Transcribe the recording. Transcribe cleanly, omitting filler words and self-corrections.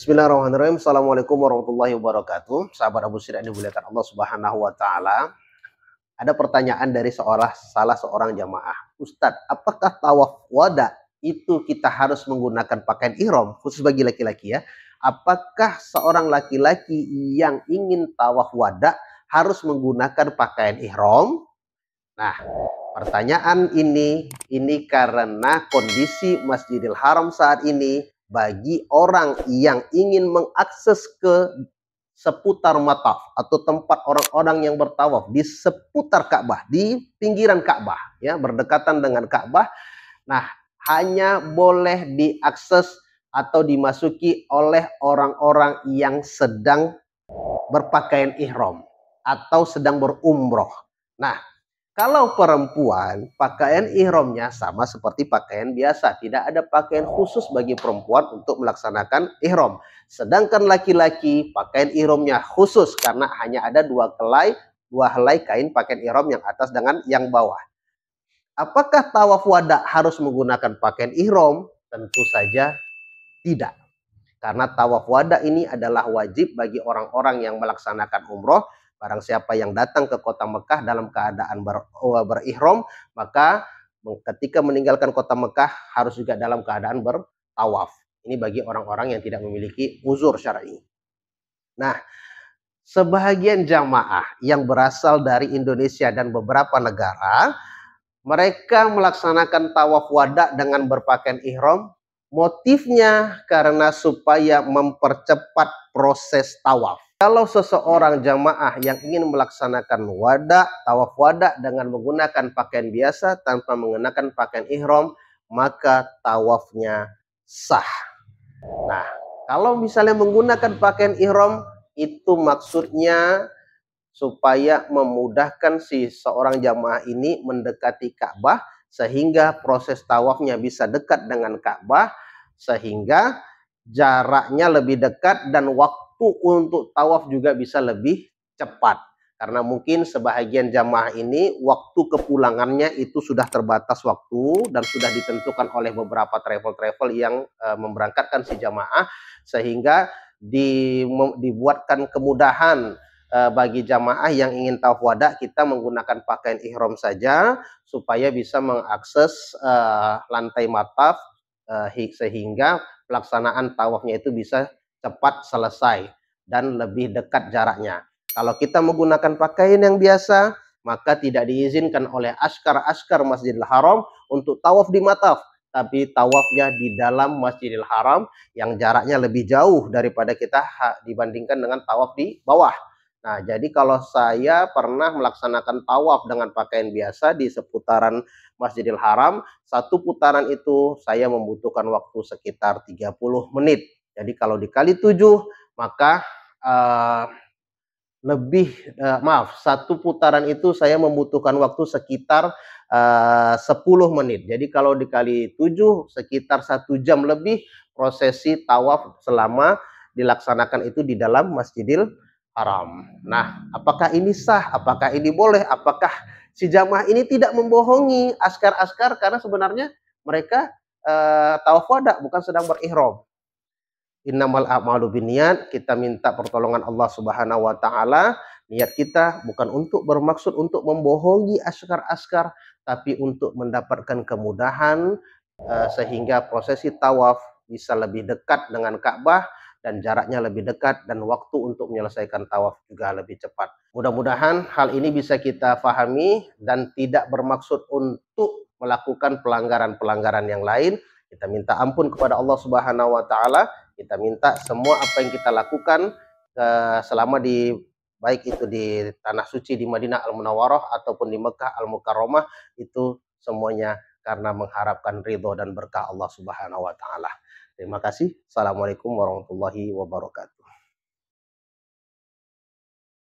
Bismillahirrahmanirrahim. Assalamualaikum warahmatullahi wabarakatuh. Sahabat Abu Sir yang dimuliakan Allah Subhanahu wa taala. Ada pertanyaan dari salah seorang jamaah. Ustadz, apakah tawaf wada itu kita harus menggunakan pakaian ihram khusus bagi laki-laki ya? Apakah seorang laki-laki yang ingin tawaf wada harus menggunakan pakaian ihram? Nah, pertanyaan ini karena kondisi Masjidil Haram saat ini bagi orang yang ingin mengakses ke seputar mataf atau tempat orang-orang yang bertawaf di seputar Ka'bah, di pinggiran Ka'bah, ya, berdekatan dengan Ka'bah. Nah, hanya boleh diakses atau dimasuki oleh orang-orang yang sedang berpakaian ihram atau sedang berumroh. Nah, kalau perempuan, pakaian ihramnya sama seperti pakaian biasa. Tidak ada pakaian khusus bagi perempuan untuk melaksanakan ihram. Sedangkan laki-laki, pakaian ihramnya khusus karena hanya ada dua helai kain pakaian ihram yang atas dengan yang bawah. Apakah tawaf wada harus menggunakan pakaian ihram? Tentu saja tidak. Karena tawaf wada ini adalah wajib bagi orang-orang yang melaksanakan umroh. Barang siapa yang datang ke kota Mekah dalam keadaan berihram, maka ketika meninggalkan kota Mekah harus juga dalam keadaan bertawaf. Ini bagi orang-orang yang tidak memiliki uzur syar'i. Nah, sebahagian jamaah yang berasal dari Indonesia dan beberapa negara, mereka melaksanakan tawaf wada dengan berpakaian ihram. Motifnya karena supaya mempercepat proses tawaf. Kalau seseorang jamaah yang ingin melaksanakan tawaf wada dengan menggunakan pakaian biasa tanpa mengenakan pakaian ihram, maka tawafnya sah. Nah, kalau misalnya menggunakan pakaian ihram, itu maksudnya supaya memudahkan si seorang jamaah ini mendekati Ka'bah, sehingga proses tawafnya bisa dekat dengan Ka'bah, sehingga jaraknya lebih dekat dan waktu untuk tawaf juga bisa lebih cepat. Karena mungkin sebahagian jamaah ini waktu kepulangannya itu sudah terbatas waktu dan sudah ditentukan oleh beberapa travel yang memberangkatkan si jamaah, sehingga dibuatkan kemudahan bagi jamaah yang ingin tawaf wada, kita menggunakan pakaian ihram saja supaya bisa mengakses lantai mataf sehingga pelaksanaan tawafnya itu bisa cepat selesai dan lebih dekat jaraknya. Kalau kita menggunakan pakaian yang biasa, maka tidak diizinkan oleh askar Masjidil Haram untuk tawaf di mataf, tapi tawafnya di dalam Masjidil Haram yang jaraknya lebih jauh daripada kita dibandingkan dengan tawaf di bawah. Nah, jadi kalau saya pernah melaksanakan tawaf dengan pakaian biasa di seputaran Masjidil Haram, satu putaran itu saya membutuhkan waktu sekitar 30 menit. Jadi kalau dikali 7, maka satu putaran itu saya membutuhkan waktu sekitar 10 menit. Jadi kalau dikali 7, sekitar 1 jam lebih prosesi tawaf selama dilaksanakan itu di dalam Masjidil Haram. Nah, apakah ini sah? Apakah ini boleh? Apakah si jamaah ini tidak membohongi askar karena sebenarnya mereka tawaf wada bukan sedang berihram. Innamal a'malu binniyat, kita minta pertolongan Allah Subhanahu wa taala. Niat kita bukan untuk bermaksud untuk membohongi askar, tapi untuk mendapatkan kemudahan sehingga prosesi tawaf bisa lebih dekat dengan Ka'bah dan jaraknya lebih dekat dan waktu untuk menyelesaikan tawaf juga lebih cepat. Mudah-mudahan hal ini bisa kita pahami dan tidak bermaksud untuk melakukan pelanggaran-pelanggaran yang lain. Kita minta ampun kepada Allah Subhanahu wa taala. Kita minta semua apa yang kita lakukan selama baik itu di tanah suci di Madinah Al-Munawwarah ataupun di Mekah Al-Mukarramah, itu semuanya karena mengharapkan ridho dan berkah Allah Subhanahu wa taala. Terima kasih. Assalamualaikum warahmatullahi wabarakatuh.